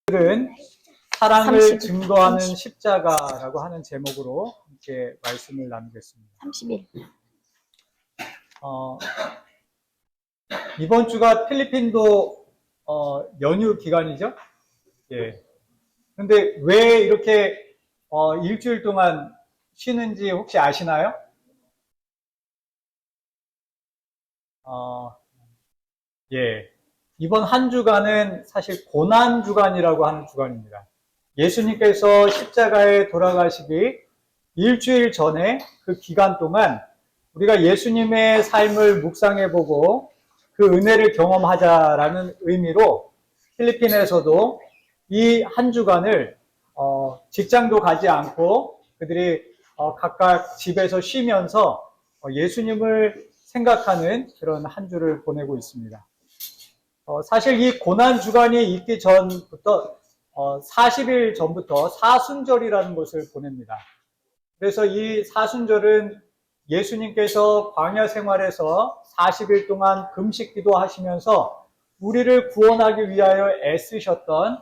오늘은 사랑을 30, 증거하는 30. 십자가라고 하는 제목으로 함께 말씀을 나누겠습니다. 30일. 이번 주가 필리핀도 연휴 기간이죠? 예. 근데 왜 이렇게 일주일 동안 쉬는지 혹시 아시나요? 예. 이번 한 주간은 사실 고난 주간이라고 하는 주간입니다. 예수님께서 십자가에 돌아가시기 일주일 전에 그 기간 동안 우리가 예수님의 삶을 묵상해보고 그 은혜를 경험하자라는 의미로 필리핀에서도 이 한 주간을 직장도 가지 않고 그들이 각각 집에서 쉬면서 예수님을 생각하는 그런 한 주를 보내고 있습니다. 사실 이 고난 주간이 있기 전부터 40일 전부터 사순절이라는 것을 보냅니다. 그래서 이 사순절은 예수님께서 광야 생활에서 40일 동안 금식 기도하시면서 우리를 구원하기 위하여 애쓰셨던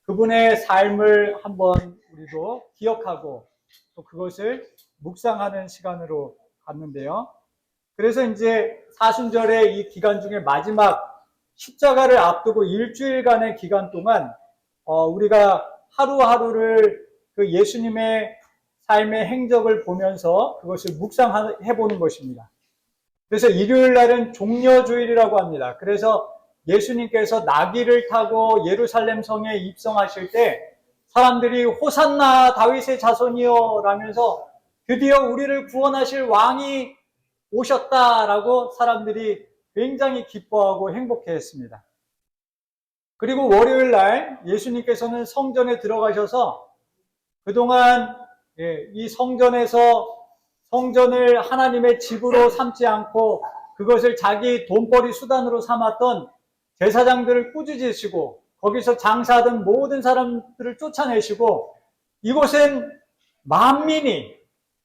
그분의 삶을 한번 우리도 기억하고 또 그것을 묵상하는 시간으로 갔는데요. 그래서 이제 사순절의 이 기간 중에 마지막 십자가를 앞두고 일주일간의 기간 동안 우리가 하루하루를 그 예수님의 삶의 행적을 보면서 그것을 묵상해보는 것입니다. 그래서 일요일 날은 종려주일이라고 합니다. 그래서 예수님께서 나귀를 타고 예루살렘 성에 입성하실 때 사람들이 호산나 다윗의 자손이여 라면서 드디어 우리를 구원하실 왕이 오셨다라고 사람들이 굉장히 기뻐하고 행복해했습니다. 그리고 월요일 날 예수님께서는 성전에 들어가셔서 그동안 이 성전을 하나님의 집으로 삼지 않고 그것을 자기 돈벌이 수단으로 삼았던 제사장들을 꾸짖으시고 거기서 장사하던 모든 사람들을 쫓아내시고 이곳은 만민이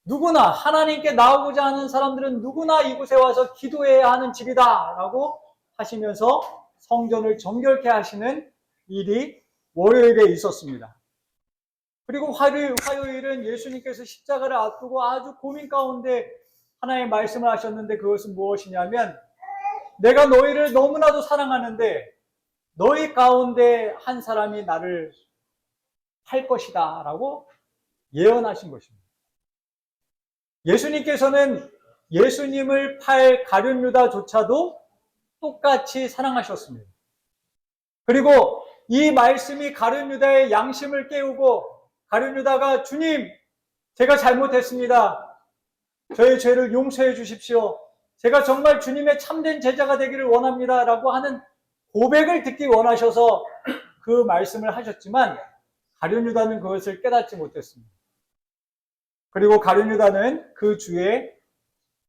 누구나 하나님께 나오고자 하는 사람들은 누구나 이곳에 와서 기도해야 하는 집이다 라고 하시면서 성전을 정결케 하시는 일이 월요일에 있었습니다. 그리고 화요일은 예수님께서 십자가를 앞두고 아주 고민 가운데 하나의 말씀을 하셨는데 그것은 무엇이냐면 내가 너희를 너무나도 사랑하는데 너희 가운데 한 사람이 나를 팔 것이다 라고 예언하신 것입니다. 예수님께서는 예수님을 팔 가룟 유다조차도 똑같이 사랑하셨습니다. 그리고 이 말씀이 가룟 유다의 양심을 깨우고 가룟 유다가 주님, 제가 잘못했습니다. 저의 죄를 용서해 주십시오. 제가 정말 주님의 참된 제자가 되기를 원합니다. 라고 하는 고백을 듣기 원하셔서 그 말씀을 하셨지만 가룟 유다는 그것을 깨닫지 못했습니다. 그리고 가룟 유다는 그 주에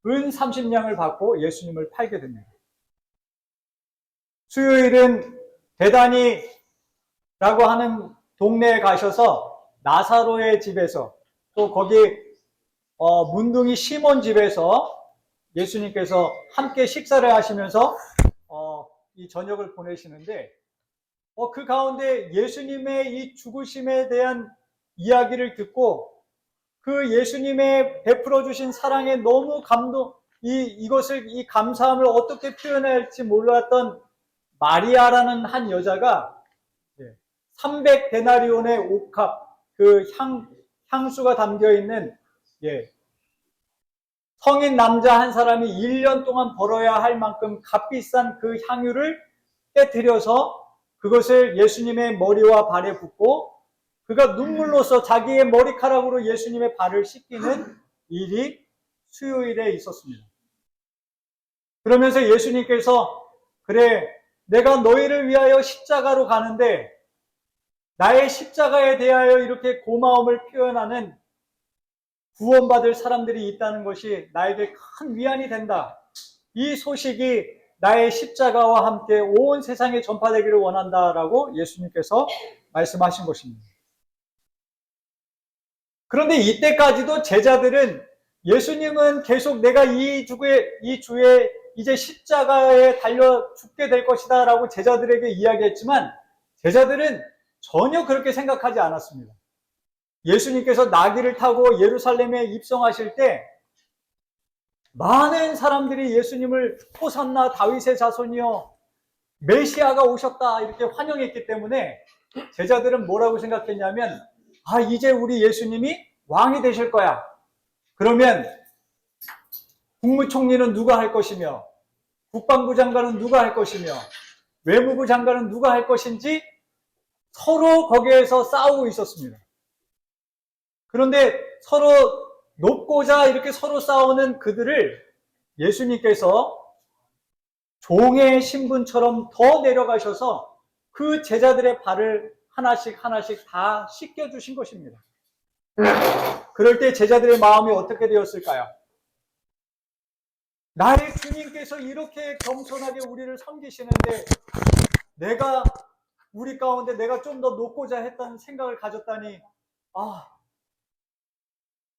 은 30냥을 받고 예수님을 팔게 됩니다. 수요일은 베다니라고 하는 동네에 가셔서 나사로의 집에서 또 거기 문둥이 시몬 집에서 예수님께서 함께 식사를 하시면서 이 저녁을 보내시는데 그 가운데 예수님의 이 죽으심에 대한 이야기를 듣고 그 예수님의 베풀어 주신 사랑에 너무 이 감사함을 어떻게 표현해야 할지 몰랐던 마리아라는 한 여자가 300데나리온의 옥합, 그 향수가 담겨 있는 성인 남자 한 사람이 1년 동안 벌어야 할 만큼 값비싼 그 향유를 깨뜨려서 그것을 예수님의 머리와 발에 붓고 그가 눈물로써 자기의 머리카락으로 예수님의 발을 씻기는 일이 수요일에 있었습니다. 그러면서 예수님께서 그래, 내가 너희를 위하여 십자가로 가는데 나의 십자가에 대하여 이렇게 고마움을 표현하는 구원받을 사람들이 있다는 것이 나에게 큰 위안이 된다. 이 소식이 나의 십자가와 함께 온 세상에 전파되기를 원한다라고 예수님께서 말씀하신 것입니다. 그런데 이때까지도 제자들은 예수님은 계속 내가 이 주에 이제 십자가에 달려 죽게 될 것이다 라고 제자들에게 이야기했지만 제자들은 전혀 그렇게 생각하지 않았습니다. 예수님께서 나귀를 타고 예루살렘에 입성하실 때 많은 사람들이 예수님을 호산나 다윗의 자손이여 메시아가 오셨다 이렇게 환영했기 때문에 제자들은 뭐라고 생각했냐면 이제 우리 예수님이 왕이 되실 거야. 그러면 국무총리는 누가 할 것이며 국방부 장관은 누가 할 것이며 외무부 장관은 누가 할 것인지 서로 거기에서 싸우고 있었습니다. 그런데 서로 높고자 이렇게 서로 싸우는 그들을 예수님께서 종의 신분처럼 더 내려가셔서 그 제자들의 발을 하나씩 다 씻겨주신 것입니다. 그럴 때 제자들의 마음이 어떻게 되었을까요? 나의 주님께서 이렇게 겸손하게 우리를 섬기시는데 우리 가운데 내가 좀 더 높고자 했다는 생각을 가졌다니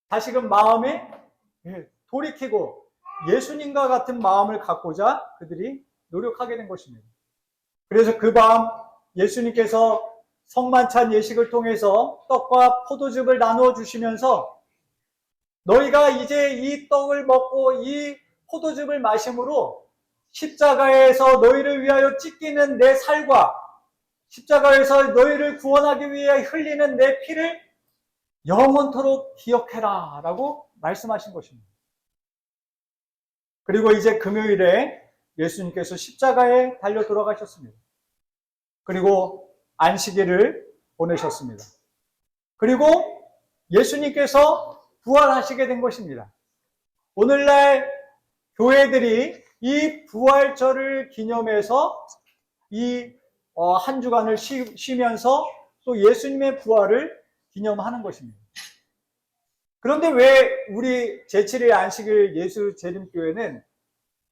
다시금 마음에 돌이키고 예수님과 같은 마음을 갖고자 그들이 노력하게 된 것입니다. 그래서 그 밤 예수님께서 성만찬 예식을 통해서 떡과 포도즙을 나누어 주시면서 너희가 이제 이 떡을 먹고 이 포도즙을 마심으로 십자가에서 너희를 위하여 찢기는 내 살과 십자가에서 너희를 구원하기 위해 흘리는 내 피를 영원토록 기억해라 라고 말씀하신 것입니다. 그리고 이제 금요일에 예수님께서 십자가에 달려 돌아가셨습니다. 그리고 안식일을 보내셨습니다. 그리고 예수님께서 부활하시게 된 것입니다. 오늘날 교회들이 이 부활절을 기념해서 이 한 주간을 쉬면서 또 예수님의 부활을 기념하는 것입니다. 그런데 왜 우리 제7일 안식일 예수 재림교회는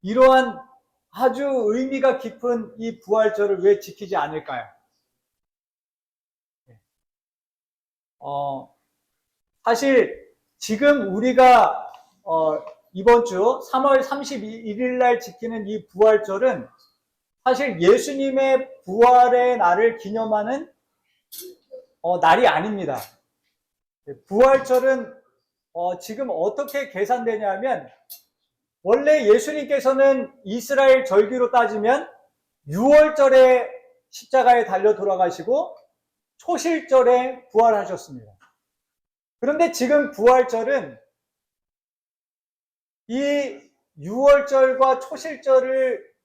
이러한 아주 의미가 깊은 이 부활절을 왜 지키지 않을까요? 사실 지금 우리가 이번 주 3월 31일 날 지키는 이 부활절은 사실 예수님의 부활의 날을 기념하는 날이 아닙니다. 부활절은 지금 어떻게 계산되냐면 원래 예수님께서는 이스라엘 절기로 따지면 6월절에 십자가에 달려 돌아가시고 초실절에 부활하셨습니다. 그런데 지금 부활절은 이 6월절과 초실절을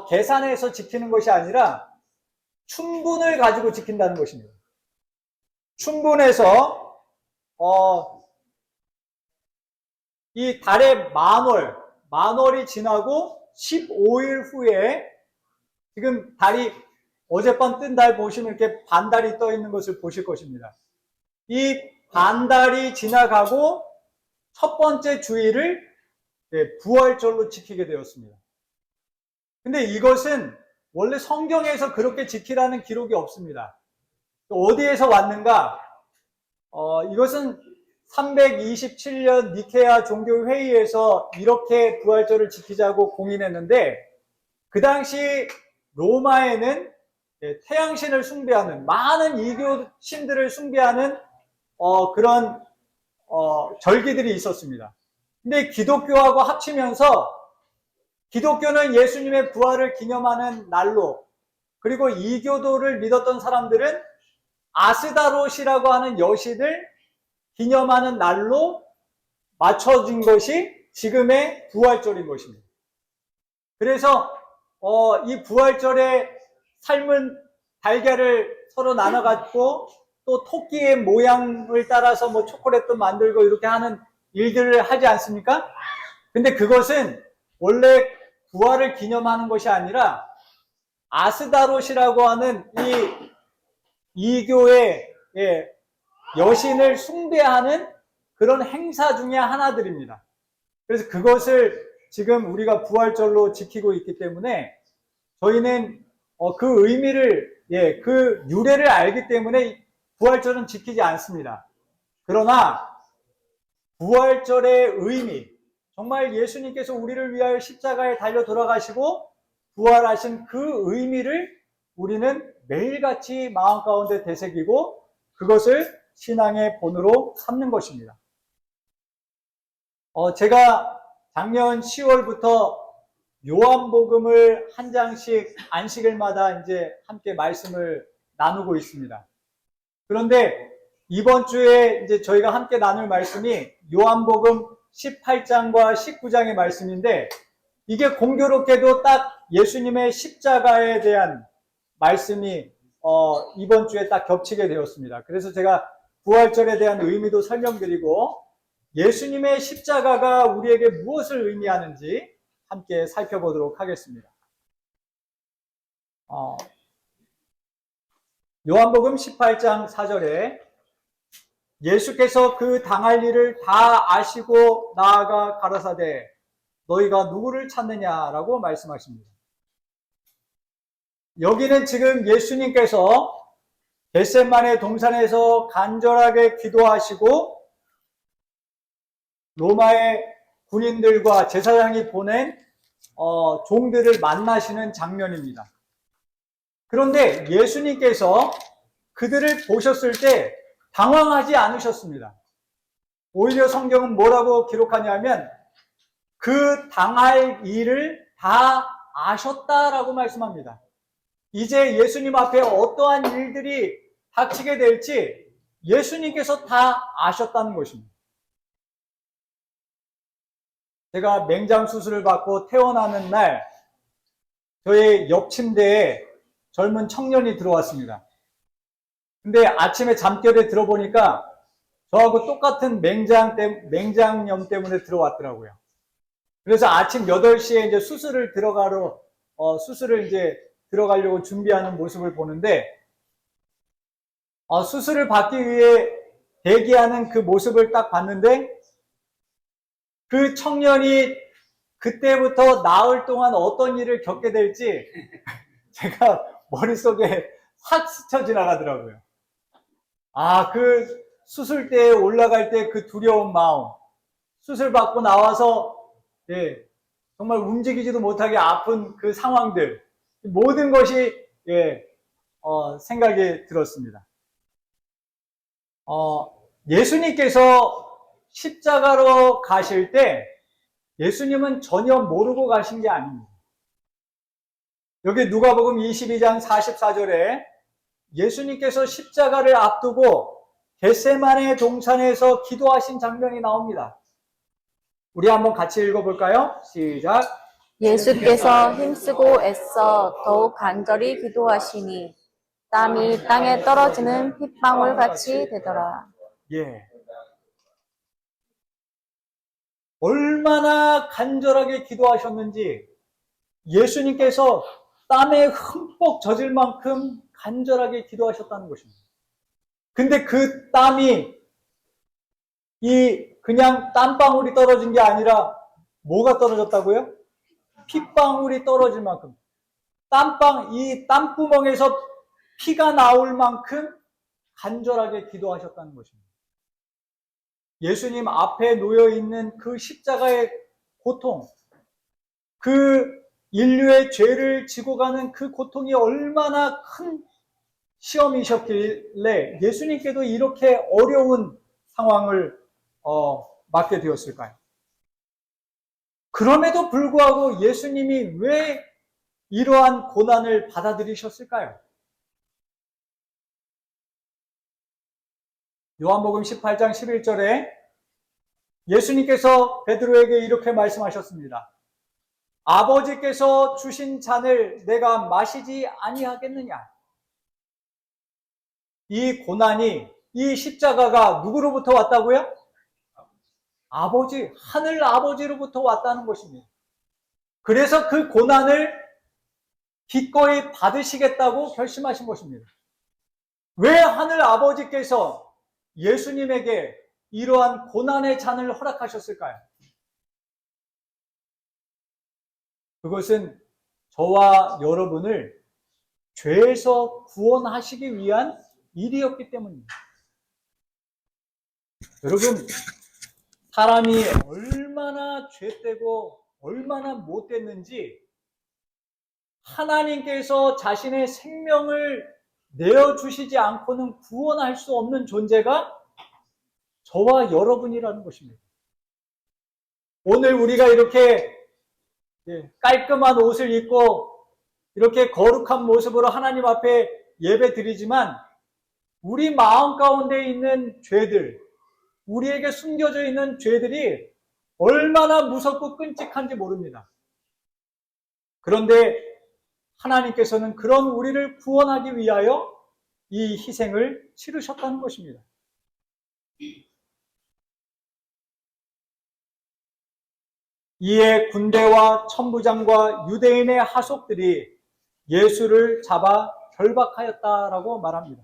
계산해서 지키는 것이 아니라 춘분을 가지고 지킨다는 것입니다. 춘분에서 이 달의 만월이 지나고 15일 후에 지금 달이 어젯밤 뜬 달 보시면 이렇게 반달이 떠 있는 것을 보실 것입니다. 이 반달이 지나가고 첫 번째 주일을 부활절로 지키게 되었습니다. 근데 이것은 원래 성경에서 그렇게 지키라는 기록이 없습니다. 또 어디에서 왔는가? 이것은 327년 니케아 종교회의에서 이렇게 부활절을 지키자고 공인했는데 그 당시 로마에는 태양신을 숭배하는 많은 이교 신들을 숭배하는 그런 절기들이 있었습니다. 근데 기독교하고 합치면서 기독교는 예수님의 부활을 기념하는 날로, 그리고 이교도를 믿었던 사람들은 아스다롯이라고 하는 여신을 기념하는 날로 맞춰진 것이 지금의 부활절인 것입니다. 그래서 이 부활절에 삶은 달걀을 서로 나눠갖고 또 토끼의 모양을 따라서 뭐 초콜릿도 만들고 이렇게 하는 일들을 하지 않습니까? 근데 그것은 원래 부활을 기념하는 것이 아니라 아스다롯이라고 하는 이 이교의 여신을 숭배하는 그런 행사 중에 하나들입니다. 그래서 그것을 지금 우리가 부활절로 지키고 있기 때문에 저희는 그 의미를, 그 유래를 알기 때문에 부활절은 지키지 않습니다. 그러나 부활절의 의미, 정말 예수님께서 우리를 위하여 십자가에 달려 돌아가시고 부활하신 그 의미를 우리는 매일같이 마음 가운데 되새기고 그것을 신앙의 본으로 삼는 것입니다. 제가 작년 10월부터 요한복음을 한 장씩 안식일마다 이제 함께 말씀을 나누고 있습니다. 그런데 이번 주에 이제 저희가 함께 나눌 말씀이 요한복음 18장과 19장의 말씀인데, 이게 공교롭게도 딱 예수님의 십자가에 대한 말씀이 이번 주에 딱 겹치게 되었습니다. 그래서 제가 부활절에 대한 의미도 설명드리고 예수님의 십자가가 우리에게 무엇을 의미하는지 함께 살펴보도록 하겠습니다. 요한복음 18장 4절에 예수께서 그 당할 일을 다 아시고 나아가 가라사대 너희가 누구를 찾느냐라고 말씀하십니다. 여기는 지금 예수님께서 겟세마네 동산에서 간절하게 기도하시고 로마의 군인들과 제사장이 보낸 종들을 만나시는 장면입니다. 그런데 예수님께서 그들을 보셨을 때 당황하지 않으셨습니다. 오히려 성경은 뭐라고 기록하냐면 그 당할 일을 다 아셨다라고 말씀합니다. 이제 예수님 앞에 어떠한 일들이 닥치게 될지 예수님께서 다 아셨다는 것입니다. 제가 맹장 수술을 받고 퇴원하는 날 저의 옆 침대에 젊은 청년이 들어왔습니다. 근데 아침에 잠결에 들어보니까 저하고 똑같은 맹장염 때문에 들어왔더라고요. 그래서 아침 8시에 이제 수술을 들어가려고 준비하는 모습을 보는데, 수술을 받기 위해 대기하는 그 모습을 딱 봤는데, 그 청년이 그때부터 나흘 동안 어떤 일을 겪게 될지 제가 머릿속에 싹 스쳐 지나가더라고요. 그 수술대에 올라갈 때 그 두려운 마음, 수술 받고 나와서 정말 움직이지도 못하게 아픈 그 상황들, 모든 것이 생각이 들었습니다. 예수님께서 십자가로 가실 때 예수님은 전혀 모르고 가신 게 아닙니다. 여기 누가복음 22장 44절에 예수님께서 십자가를 앞두고 겟세마네 동산에서 기도하신 장면이 나옵니다. 우리 한번 같이 읽어볼까요? 시작. 예수께서 힘쓰고 애써 더욱 간절히 기도하시니 땀이 땅에 떨어지는 핏방울 같이 되더라. 예. 얼마나 간절하게 기도하셨는지 예수님께서 땀에 흠뻑 젖을 만큼 간절하게 기도하셨다는 것입니다. 근데 그 땀이 그냥 땀방울이 떨어진 게 아니라 뭐가 떨어졌다고요? 핏방울이 떨어질 만큼, 이 땀구멍에서 피가 나올 만큼 간절하게 기도하셨다는 것입니다. 예수님 앞에 놓여 있는 그 십자가의 고통, 그 인류의 죄를 지고 가는 그 고통이 얼마나 큰 시험이셨길래 예수님께도 이렇게 어려운 상황을 맞게 되었을까요? 그럼에도 불구하고 예수님이 왜 이러한 고난을 받아들이셨을까요? 요한복음 18장 11절에 예수님께서 베드로에게 이렇게 말씀하셨습니다. 아버지께서 주신 잔을 내가 마시지 아니하겠느냐? 이 고난이, 이 십자가가 누구로부터 왔다고요? 하늘 아버지로부터 왔다는 것입니다. 그래서 그 고난을 기꺼이 받으시겠다고 결심하신 것입니다. 왜 하늘 아버지께서 예수님에게 이러한 고난의 잔을 허락하셨을까요? 그것은 저와 여러분을 죄에서 구원하시기 위한 일이었기 때문입니다. 여러분, 사람이 얼마나 죄되고 얼마나 못됐는지 하나님께서 자신의 생명을 내어주시지 않고는 구원할 수 없는 존재가 저와 여러분이라는 것입니다. 오늘 우리가 이렇게 깔끔한 옷을 입고 이렇게 거룩한 모습으로 하나님 앞에 예배 드리지만 우리 마음 가운데 있는 죄들, 우리에게 숨겨져 있는 죄들이 얼마나 무섭고 끔찍한지 모릅니다. 그런데 하나님께서는 그런 우리를 구원하기 위하여 이 희생을 치르셨다는 것입니다. 이에 군대와 천부장과 유대인의 하속들이 예수를 잡아 결박하였다라고 말합니다.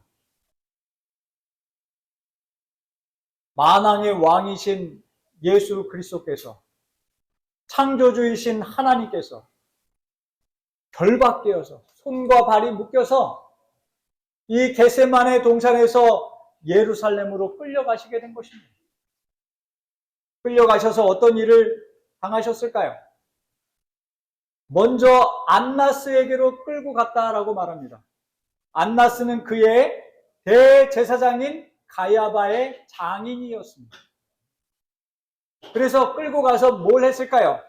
만왕의 왕이신 예수 그리스도께서, 창조주이신 하나님께서 결박되어서 손과 발이 묶여서 이 겟세마네 동산에서 예루살렘으로 끌려가시게 된 것입니다. 끌려가셔서 어떤 일을 당하셨을까요? 먼저 안나스에게로 끌고 갔다라고 말합니다. 안나스는 그의 대제사장인 가야바의 장인이었습니다. 그래서 끌고 가서 뭘 했을까요?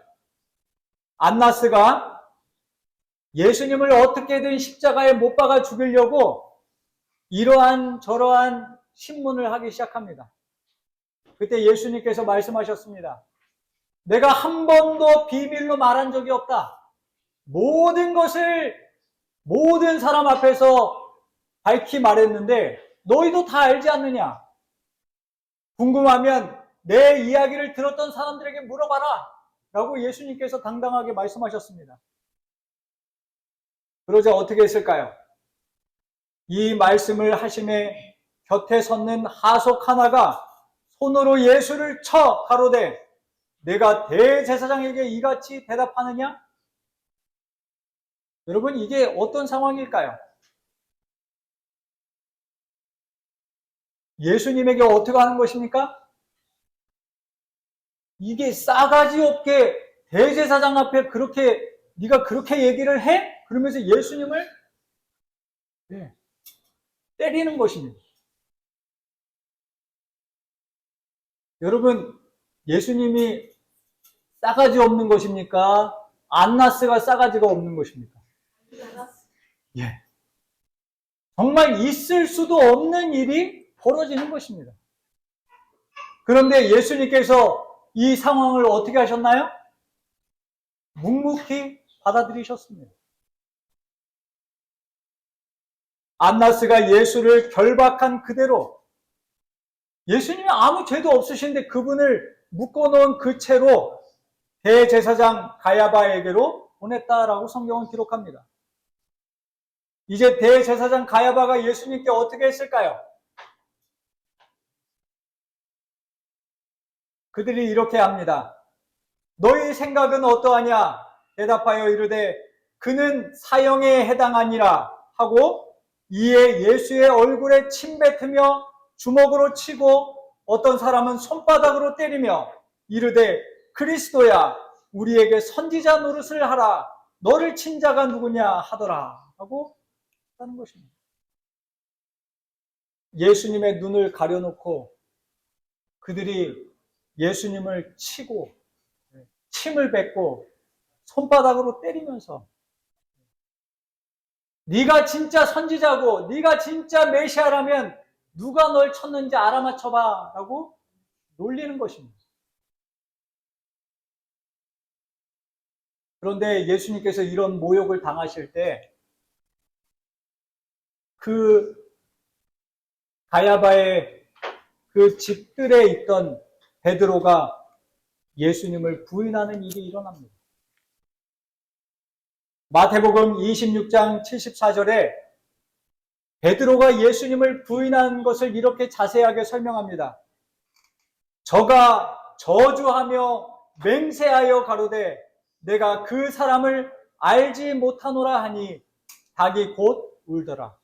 안나스가 예수님을 어떻게든 십자가에 못 박아 죽이려고 이러한 저러한 신문을 하기 시작합니다. 그때 예수님께서 말씀하셨습니다. 내가 한 번도 비밀로 말한 적이 없다. 모든 것을 모든 사람 앞에서 밝히 말했는데 너희도 다 알지 않느냐? 궁금하면 내 이야기를 들었던 사람들에게 물어봐라 라고 예수님께서 당당하게 말씀하셨습니다. 그러자 어떻게 했을까요? 이 말씀을 하심에 곁에 섰는 하속 하나가 손으로 예수를 쳐 가로되 내가 대제사장에게 이같이 대답하느냐? 여러분, 이게 어떤 상황일까요? 예수님에게 어떻게 하는 것입니까? 이게 싸가지 없게 대제사장 앞에 그렇게 네가 그렇게 얘기를 해? 그러면서 예수님을 때리는 것입니다. 여러분, 예수님이 싸가지 없는 것입니까? 안나스가 싸가지가 없는 것입니까? 예. 정말 있을 수도 없는 일이 벌어지는 것입니다. 그런데 예수님께서 이 상황을 어떻게 하셨나요? 묵묵히 받아들이셨습니다. 안나스가 예수를 결박한 그대로 예수님이 아무 죄도 없으신데 그분을 묶어놓은 그 채로 대제사장 가야바에게로 보냈다라고 성경은 기록합니다. 이제 대제사장 가야바가 예수님께 어떻게 했을까요? 그들이 이렇게 합니다. 너희 생각은 어떠하냐? 대답하여 이르되 그는 사형에 해당하니라 하고 이에 예수의 얼굴에 침 뱉으며 주먹으로 치고 어떤 사람은 손바닥으로 때리며 이르되 그리스도야 우리에게 선지자 노릇을 하라 너를 친 자가 누구냐 하더라 하고 하는 것입니다. 예수님의 눈을 가려놓고 그들이 예수님을 치고 침을 뱉고 손바닥으로 때리면서 네가 진짜 선지자고 네가 진짜 메시아라면 누가 널 쳤는지 알아맞혀봐 라고 놀리는 것입니다. 그런데 예수님께서 이런 모욕을 당하실 때 그 가야바의 그 집들에 있던 베드로가 예수님을 부인하는 일이 일어납니다. 마태복음 26장 74절에 베드로가 예수님을 부인한 것을 이렇게 자세하게 설명합니다. 저가 저주하며 맹세하여 가로되 내가 그 사람을 알지 못하노라 하니 닭이 곧 울더라.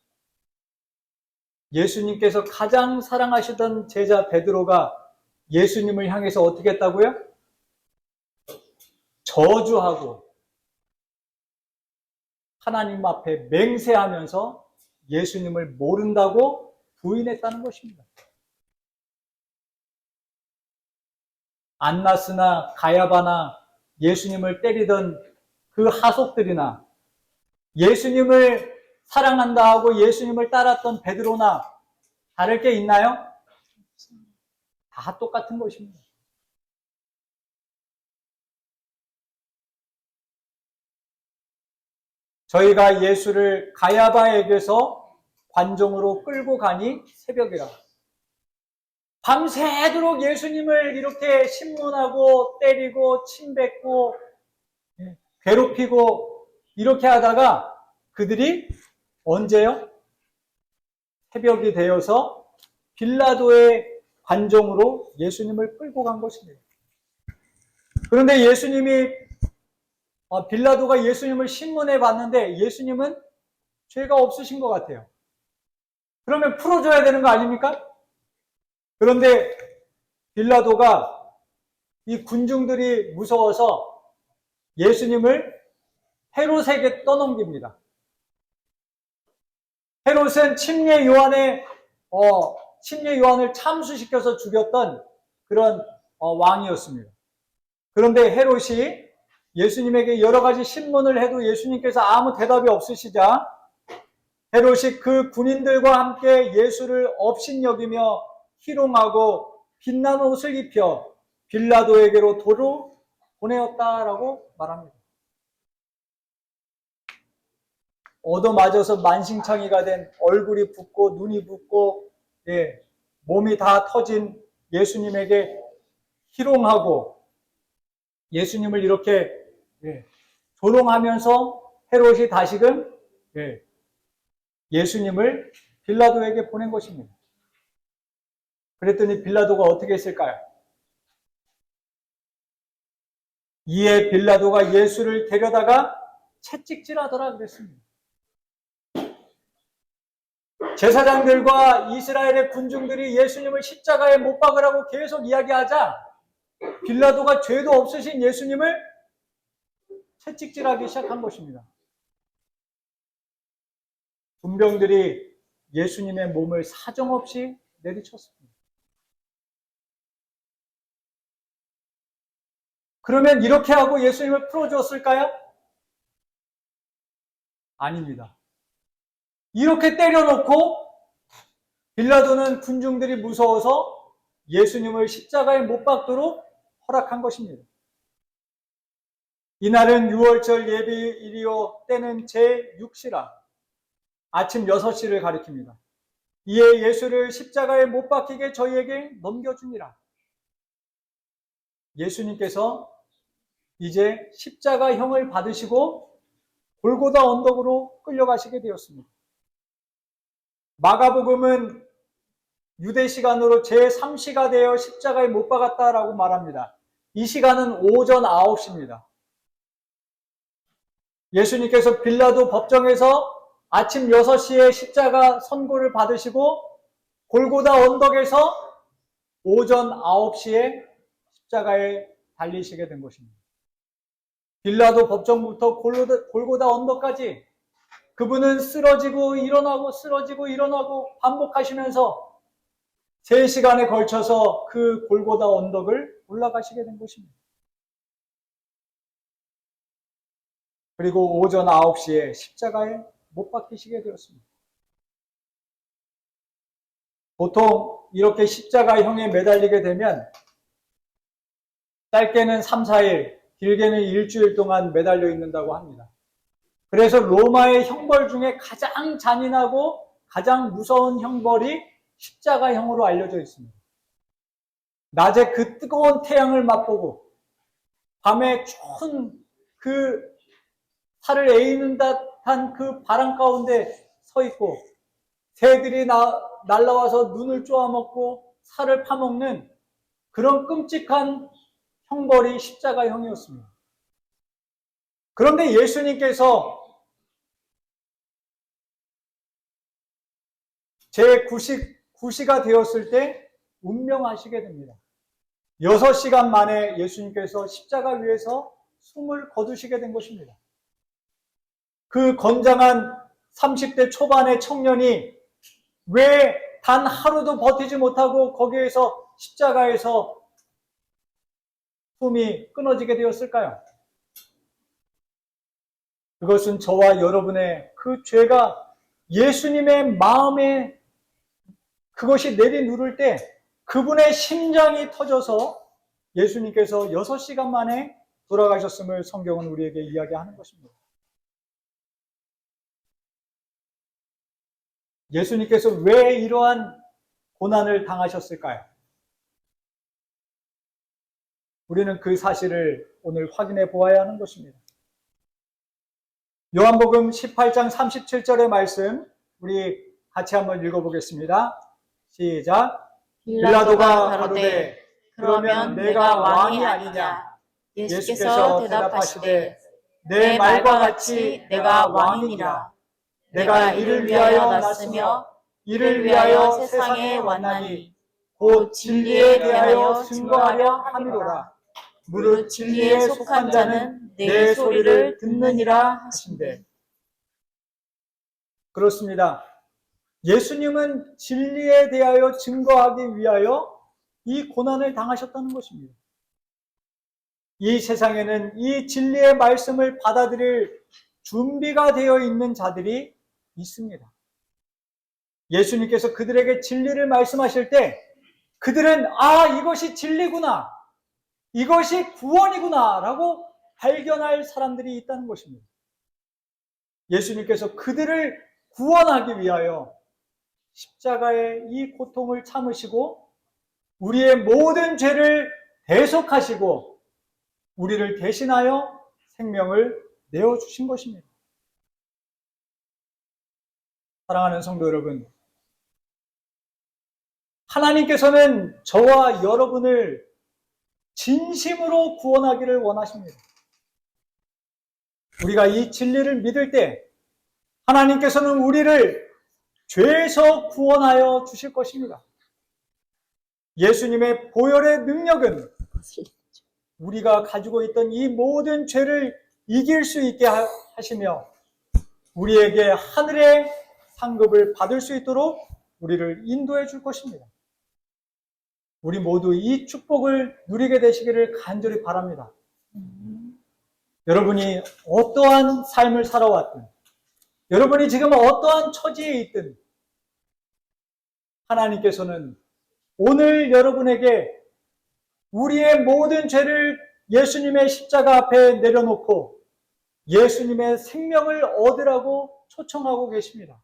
예수님께서 가장 사랑하시던 제자 베드로가 예수님을 향해서 어떻게 했다고요? 저주하고 하나님 앞에 맹세하면서 예수님을 모른다고 부인했다는 것입니다. 안나스나 가야바나 예수님을 때리던 그 하속들이나 예수님을 사랑한다 하고 예수님을 따랐던 베드로나 다를 게 있나요? 다 똑같은 것입니다. 저희가 예수를 가야바에게서 관종으로 끌고 가니 새벽이라. 밤새도록 예수님을 이렇게 신문하고 때리고 침뱉고 괴롭히고 이렇게 하다가 그들이 언제요? 새벽이 되어서 빌라도의 관종으로 예수님을 끌고 간 것입니다. 그런데 빌라도가 예수님을 신문해 봤는데 예수님은 죄가 없으신 것 같아요. 그러면 풀어줘야 되는 거 아닙니까? 그런데 빌라도가 이 군중들이 무서워서 예수님을 헤롯에게 떠넘깁니다. 헤롯은 침례 요한을 참수시켜서 죽였던 그런 왕이었습니다. 그런데 헤롯이 예수님에게 여러 가지 신문을 해도 예수님께서 아무 대답이 없으시자 헤롯이 그 군인들과 함께 예수를 업신여기며 희롱하고 빛난 옷을 입혀 빌라도에게로 도로 보내었다라고 말합니다. 얻어맞아서 만신창이가 된 얼굴이 붓고 눈이 붓고 몸이 다 터진 예수님에게 희롱하고 예수님을 이렇게 조롱하면서 헤롯이 다시금 예수님을 빌라도에게 보낸 것입니다. 그랬더니 빌라도가 어떻게 했을까요? 이에 빌라도가 예수를 데려다가 채찍질하더라 그랬습니다. 제사장들과 이스라엘의 군중들이 예수님을 십자가에 못 박으라고 계속 이야기하자 빌라도가 죄도 없으신 예수님을 채찍질하기 시작한 것입니다. 군병들이 예수님의 몸을 사정없이 내리쳤습니다. 그러면 이렇게 하고 예수님을 풀어주었을까요? 아닙니다. 이렇게 때려놓고 빌라도는 군중들이 무서워서 예수님을 십자가에 못 박도록 허락한 것입니다. 이날은 6월절 예비일이요 때는 제6시라 아침 6시를 가리킵니다. 이에 예수를 십자가에 못 박히게 저희에게 넘겨주니라. 예수님께서 이제 십자가형을 받으시고 골고다 언덕으로 끌려가시게 되었습니다. 마가복음은 유대 시간으로 제3시가 되어 십자가에 못 박았다라고 말합니다. 이 시간은 오전 9시입니다. 예수님께서 빌라도 법정에서 아침 6시에 십자가 선고를 받으시고 골고다 언덕에서 오전 9시에 십자가에 달리시게 된 것입니다. 빌라도 법정부터 골고다 언덕까지 그분은 쓰러지고 일어나고 쓰러지고 일어나고 반복하시면서 3시간에 걸쳐서 그 골고다 언덕을 올라가시게 된 것입니다. 그리고 오전 9시에 십자가에 못 박히시게 되었습니다. 보통 이렇게 십자가형에 매달리게 되면 짧게는 3, 4일, 길게는 일주일 동안 매달려 있는다고 합니다. 그래서 로마의 형벌 중에 가장 잔인하고 가장 무서운 형벌이 십자가형으로 알려져 있습니다. 낮에 그 뜨거운 태양을 맛보고 밤에 추운 그 살을 에이는 듯한 그 바람 가운데 서 있고 새들이 날라와서 눈을 쪼아먹고 살을 파먹는 그런 끔찍한 형벌이 십자가형이었습니다. 그런데 예수님께서 제9시가 되었을 때 운명하시게 됩니다. 6시간 만에 예수님께서 십자가 위에서 숨을 거두시게 된 것입니다. 그 건장한 30대 초반의 청년이 왜 단 하루도 버티지 못하고 거기에서 십자가에서 숨이 끊어지게 되었을까요? 그것은 저와 여러분의 그 죄가 예수님의 마음에 그것이 내리누를 때 그분의 심장이 터져서 예수님께서 6시간 만에 돌아가셨음을 성경은 우리에게 이야기하는 것입니다. 예수님께서 왜 이러한 고난을 당하셨을까요? 우리는 그 사실을 오늘 확인해 보아야 하는 것입니다. 요한복음 18장 37절의 말씀 우리 같이 한번 읽어보겠습니다. 시작. 빌라도가 가로되 그러면 내가 왕이 아니냐? 예수께서 대답하시되 내 말과 같이 내가 왕이니라. 내가 이를 위하여 났으며 이를 위하여 세상에 왔나니 곧 진리에 대하여 증거하려 함이로라. 무릇 진리에 속한 자는 내 소리를 듣느니라 하신대. 그렇습니다. 예수님은 진리에 대하여 증거하기 위하여 이 고난을 당하셨다는 것입니다. 이 세상에는 이 진리의 말씀을 받아들일 준비가 되어 있는 자들이 있습니다. 예수님께서 그들에게 진리를 말씀하실 때 그들은 이것이 진리구나, 이것이 구원이구나 라고 발견할 사람들이 있다는 것입니다. 예수님께서 그들을 구원하기 위하여 십자가의 이 고통을 참으시고 우리의 모든 죄를 대속하시고 우리를 대신하여 생명을 내어주신 것입니다. 사랑하는 성도 여러분, 하나님께서는 저와 여러분을 진심으로 구원하기를 원하십니다. 우리가 이 진리를 믿을 때 하나님께서는 우리를 죄에서 구원하여 주실 것입니다. 예수님의 보혈의 능력은 우리가 가지고 있던 이 모든 죄를 이길 수 있게 하시며 우리에게 하늘의 상급을 받을 수 있도록 우리를 인도해 줄 것입니다. 우리 모두 이 축복을 누리게 되시기를 간절히 바랍니다. 여러분이 어떠한 삶을 살아왔든, 여러분이 지금 어떠한 처지에 있든, 하나님께서는 오늘 여러분에게 우리의 모든 죄를 예수님의 십자가 앞에 내려놓고 예수님의 생명을 얻으라고 초청하고 계십니다.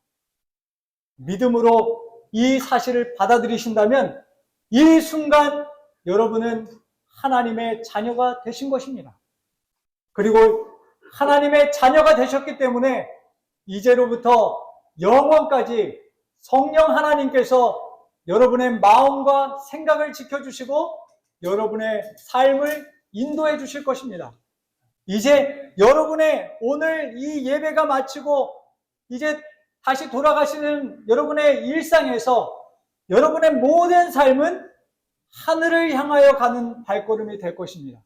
믿음으로 이 사실을 받아들이신다면 이 순간 여러분은 하나님의 자녀가 되신 것입니다. 그리고 하나님의 자녀가 되셨기 때문에 이제로부터 영원까지 성령 하나님께서 여러분의 마음과 생각을 지켜주시고 여러분의 삶을 인도해 주실 것입니다. 이제 여러분의 오늘 이 예배가 마치고 이제 다시 돌아가시는 여러분의 일상에서 여러분의 모든 삶은 하늘을 향하여 가는 발걸음이 될 것입니다.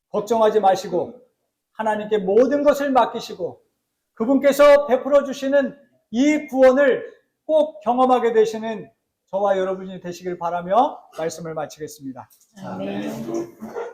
걱정하지 마시고 하나님께 모든 것을 맡기시고 그분께서 베풀어 주시는 이 구원을 꼭 경험하게 되시는 저와 여러분이 되시길 바라며 말씀을 마치겠습니다. 아멘.